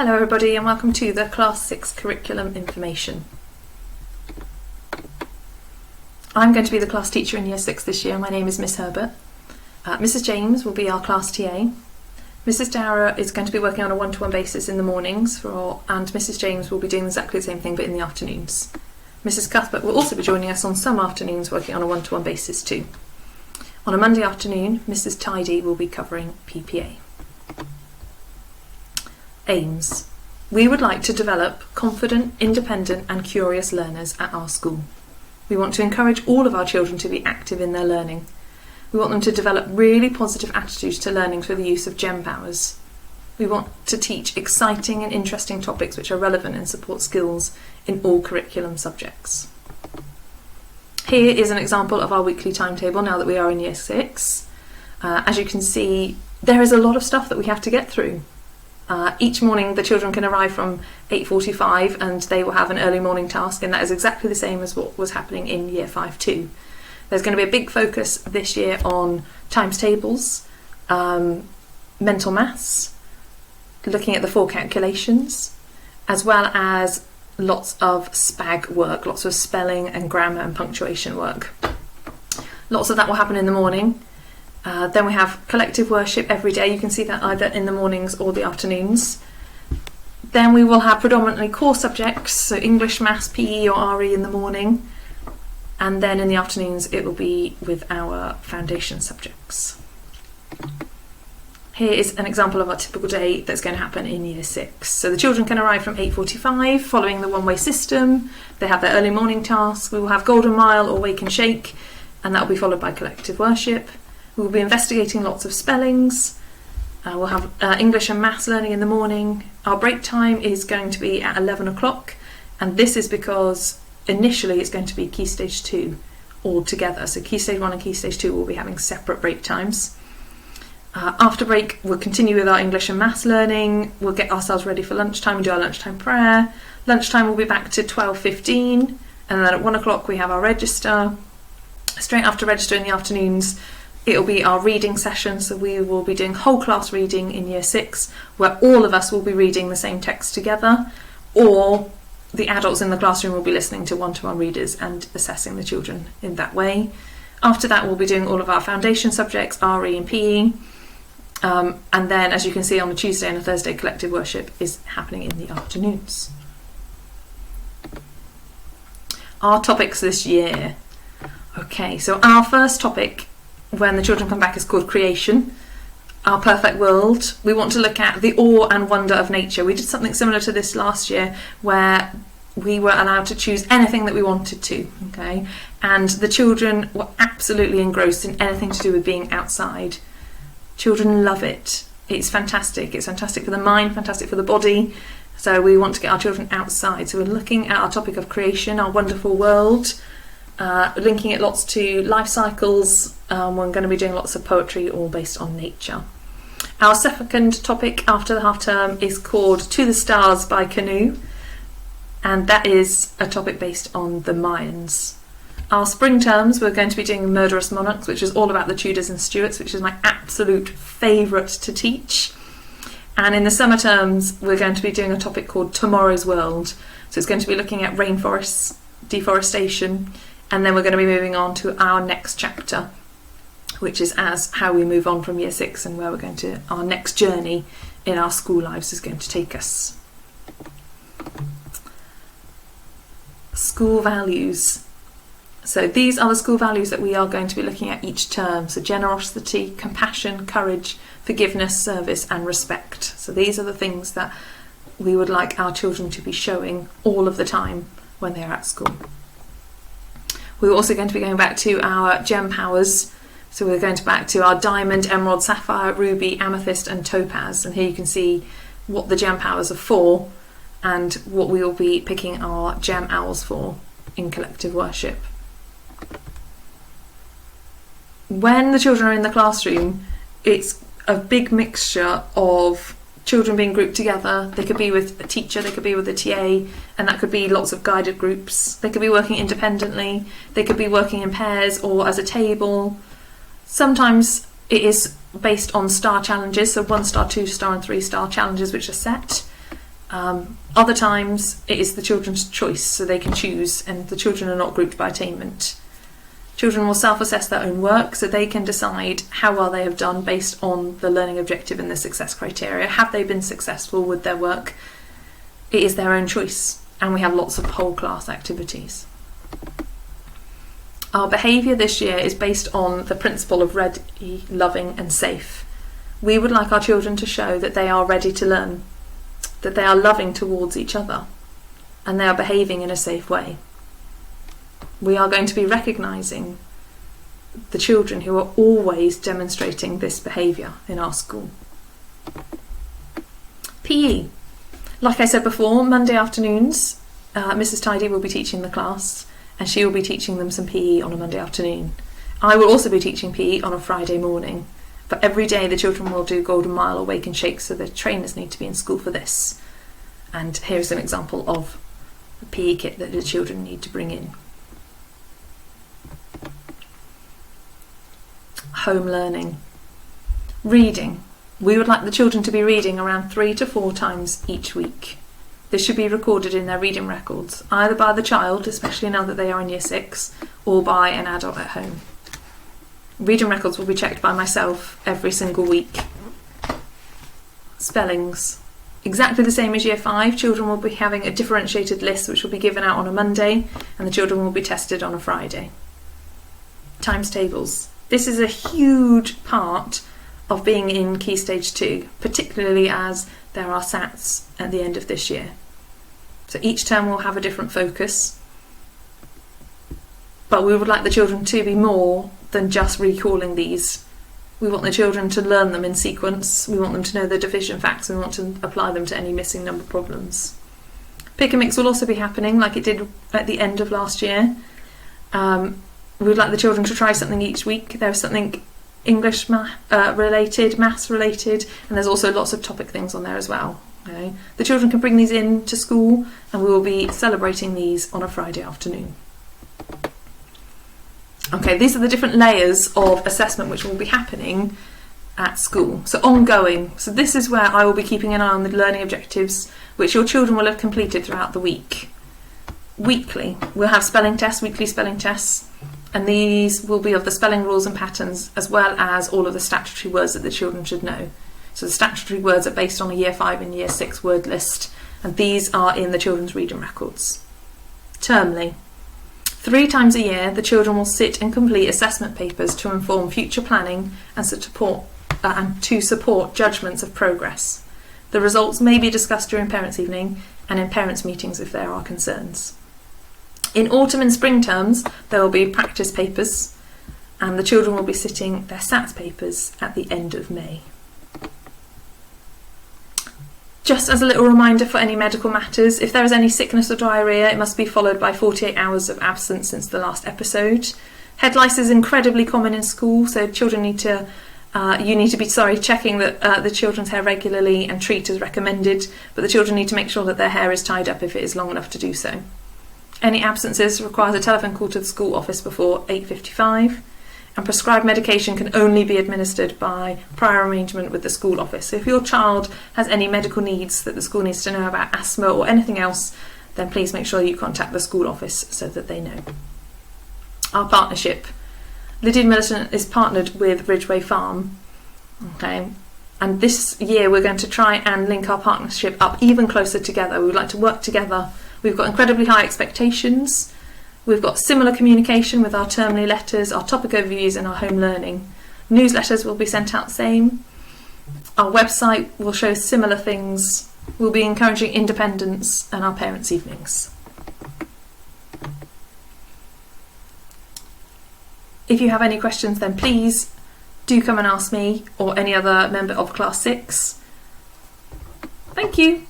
Hello everybody and welcome to the Class 6 Curriculum Information. I'm going to be the class teacher in Year 6 this year. My name is Miss Herbert. Mrs James will be our class TA. Mrs Dowra is going to be working on a one-to-one basis in the mornings and Mrs James will be doing exactly the same thing but in the afternoons. Mrs Cuthbert will also be joining us on some afternoons working on a one-to-one basis too. On a Monday afternoon, Mrs Tidy will be covering PPA. Aims. We would like to develop confident, independent and curious learners at our school. We want to encourage all of our children to be active in their learning. We want them to develop really positive attitudes to learning through the use of GEM powers. We want to teach exciting and interesting topics which are relevant and support skills in all curriculum subjects. Here is an example of our weekly timetable now that we are in Year 6. As you can see, there is a lot of stuff that we have to get through. Each morning the children can arrive from 8:45 and they will have an early morning task, and that is exactly the same as what was happening in Year 5 too. There's going to be a big focus this year on times tables, mental maths, looking at the 4 calculations, as well as lots of SPAG work, lots of spelling and grammar and punctuation work. Lots of that will happen in the morning. Then we have collective worship every day. You can see that either in the mornings or the afternoons. Then we will have predominantly core subjects, so English, Maths, PE or RE in the morning. And then in the afternoons it will be with our foundation subjects. Here is an example of our typical day that's going to happen in Year 6. So the children can arrive from 8:45 following the one-way system. They have their early morning tasks. We will have Golden Mile or Wake and Shake, and that will be followed by collective worship. We will be investigating lots of spellings. We'll have English and Maths learning in the morning. Our break time is going to be at 11 o'clock, and this is because initially it's going to be Key Stage 2 all together. So Key Stage 1 and Key Stage 2 will be having separate break times. After break, we'll continue with our English and Maths learning. We'll get ourselves ready for lunchtime and do our lunchtime prayer. Lunchtime will be back to 12:15, and then at 1 o'clock we have our register. Straight after register in the afternoons, it'll be our reading session, so we will be doing whole class reading in Year 6, where all of us will be reading the same text together, or the adults in the classroom will be listening to one-to-one readers and assessing the children in that way. After that, we'll be doing all of our foundation subjects, RE and PE, and then, as you can see, on a Tuesday and a Thursday, collective worship is happening in the afternoons. Our topics this year. Okay, so our first topic when the children come back is called Creation, Our Perfect World. We want to look at the awe and wonder of nature. We did something similar to this last year where we were allowed to choose anything that we wanted to, okay? And the children were absolutely engrossed in anything to do with being outside. Children love it. It's fantastic. It's fantastic for the mind, fantastic for the body. So we want to get our children outside. So we're looking at our topic of creation, our wonderful world, linking it lots to life cycles. We're going to be doing lots of poetry all based on nature. Our second topic after the half term is called To the Stars by Canoe, and that is a topic based on the Mayans. Our spring terms, we're going to be doing Murderous Monarchs, which is all about the Tudors and Stuarts, which is my absolute favourite to teach. And in the summer terms, we're going to be doing a topic called Tomorrow's World. So it's going to be looking at rainforests, deforestation, and then we're going to be moving on to our next chapter, which is as how we move on from Year 6 and where we're going to, our next journey in our school lives is going to take us. School values. So these are the school values that we are going to be looking at each term. So generosity, compassion, courage, forgiveness, service and respect. So these are the things that we would like our children to be showing all of the time when they're at school. We're also going to be going back to our gem powers. So we're going back to our diamond, emerald, sapphire, ruby, amethyst and topaz. And here you can see what the gem powers are for and what we will be picking our gem owls for in collective worship. When the children are in the classroom, it's a big mixture of children being grouped together. They could be with a teacher, they could be with a TA, and that could be lots of guided groups. They could be working independently, they could be working in pairs or as a table. Sometimes it is based on star challenges, so 1 star, 2 star and 3 star challenges which are set. Other times it is the children's choice, so they can choose, and the children are not grouped by attainment. Children will self-assess their own work, so they can decide how well they have done based on the learning objective and the success criteria. Have they been successful with their work? It is their own choice, and we have lots of whole class activities. Our behaviour this year is based on the principle of ready, loving and safe. We would like our children to show that they are ready to learn, that they are loving towards each other, and they are behaving in a safe way. We are going to be recognising the children who are always demonstrating this behaviour in our school. PE. Like I said before, Monday afternoons, Mrs. Tidy will be teaching the class, and she will be teaching them some PE on a Monday afternoon. I will also be teaching PE on a Friday morning, but every day the children will do Golden Mile or Wake and Shake, so the trainers need to be in school for this. And here's an example of the PE kit that the children need to bring in. Home learning. Reading. We would like the children to be reading around 3 to 4 times each week. This should be recorded in their reading records, either by the child, especially now that they are in Year 6, or by an adult at home. Reading records will be checked by myself every single week. Spellings. Exactly the same as Year 5, children will be having a differentiated list which will be given out on a Monday, and the children will be tested on a Friday. Times tables. This is a huge part of being in Key Stage 2, particularly as there are SATs at the end of this year. So each term will have a different focus, but we would like the children to be more than just recalling these. We want the children to learn them in sequence, we want them to know the division facts, and we want to apply them to any missing number problems. Pick and mix will also be happening like it did at the end of last year. We would like the children to try something each week. There's something English related, maths related, and there's also lots of topic things on there as well. Okay? The children can bring these in to school, and we will be celebrating these on a Friday afternoon. Okay, these are the different layers of assessment which will be happening at school. So ongoing. So this is where I will be keeping an eye on the learning objectives which your children will have completed throughout the week. Weekly, we'll have spelling tests, weekly spelling tests, and these will be of the spelling rules and patterns, as well as all of the statutory words that the children should know. So the statutory words are based on a Year 5 and Year 6 word list, and these are in the children's reading records. Termly. 3 times a year, the children will sit and complete assessment papers to inform future planning and to support judgments of progress. The results may be discussed during Parents' Evening and in parents' meetings if there are concerns. In autumn and spring terms, there will be practice papers, and the children will be sitting their SATs papers at the end of May. Just as a little reminder for any medical matters, if there is any sickness or diarrhoea, it must be followed by 48 hours of absence since the last episode. Head lice is incredibly common in school, so children need to be checking that the children's hair regularly and treat as recommended, but the children need to make sure that their hair is tied up if it is long enough to do so. Any absences requires a telephone call to the school office before 8:55, and prescribed medication can only be administered by prior arrangement with the school office. So if your child has any medical needs that the school needs to know about, asthma or anything else, then please make sure you contact the school office so that they know. Our partnership. Lydia Militant is partnered with Ridgeway Farm. Okay. And this year we're going to try and link our partnership up even closer together. We would like to work together. We've got incredibly high expectations. We've got similar communication with our termly letters, our topic overviews and our home learning. Newsletters will be sent out same. Our website will show similar things. We'll be encouraging independence and our parents' evenings. If you have any questions, then please do come and ask me or any other member of Class 6. Thank you.